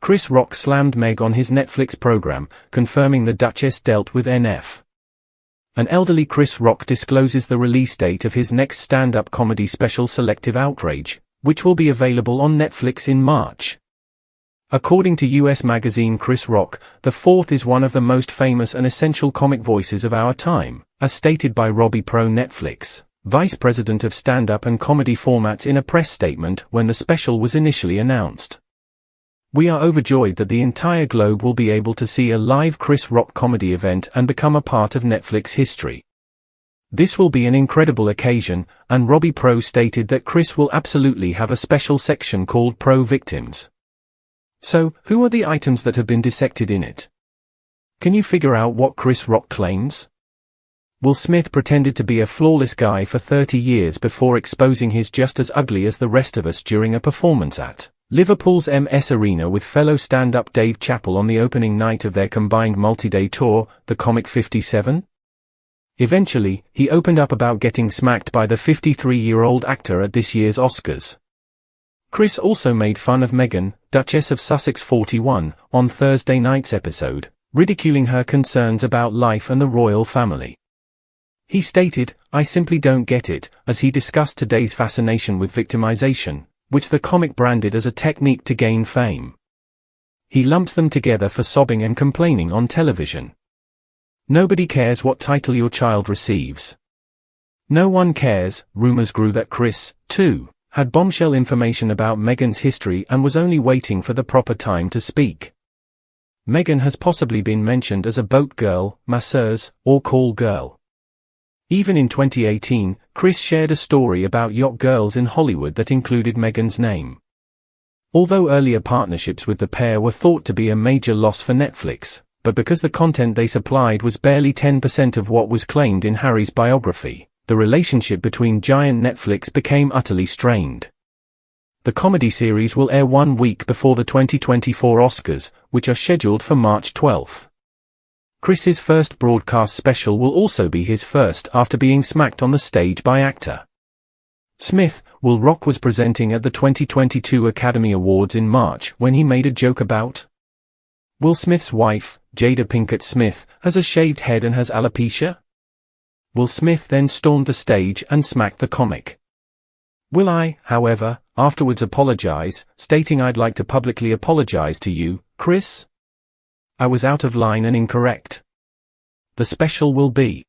Chris Rock slammed Meg on his Netflix program, confirming the Duchess dealt with NF. An elderly Chris Rock discloses the release date of his next stand-up comedy special Selective Outrage, which will be available on Netflix in March. According to US magazine Chris Rock, the fourth is one of the most famous and essential comic voices of our time, as stated by Robbie Pro Netflix, vice president of stand-up and comedy formats in a press statement when the special was initially announced. We are overjoyed that the entire globe will be able to see a live Chris Rock comedy event and become a part of Netflix history. This will be an incredible occasion, and Robbie Pro stated that Chris will absolutely have a special section called Pro Victims. So, who are the items that have been dissected in it? Can you figure out what Chris Rock claims? Will Smith pretended to be a flawless guy for 30 years before exposing his just as ugly as the rest of us during a performance at Liverpool's MS Arena with fellow stand-up Dave Chappelle on the opening night of their combined multi-day tour, The Comic 57? Eventually, he opened up about getting smacked by the 53-year-old actor at this year's Oscars. Chris also made fun of Meghan, Duchess of Sussex 41, on Thursday night's episode, ridiculing her concerns about life and the royal family. He stated, "I simply don't get it," as he discussed today's fascination with victimization, which the comic branded as a technique to gain fame. He lumps them together for sobbing and complaining on television. Nobody cares what title your child receives. No one cares. Rumors grew that Chris, too, had bombshell information about Meghan's history and was only waiting for the proper time to speak. Meghan has possibly been mentioned as a boat girl, masseuse, or call girl. Even in 2018, Chris shared a story about yacht girls in Hollywood that included Meghan's name. Although earlier partnerships with the pair were thought to be a major loss for Netflix, but because the content they supplied was barely 10% of what was claimed in Harry's biography, the relationship between giant Netflix became utterly strained. The comedy series will air 1 week before the 2024 Oscars, which are scheduled for March 12. Chris's first broadcast special will also be his first after being smacked on the stage by actor Smith. Will Rock was presenting at the 2022 Academy Awards in March when he made a joke about Will Smith's wife, Jada Pinkett Smith, has a shaved head and has alopecia. Will Smith then stormed the stage and smacked the comic. Will I, however, afterwards apologize, stating I'd like to publicly apologize to you, Chris? I was out of line and incorrect. The special will be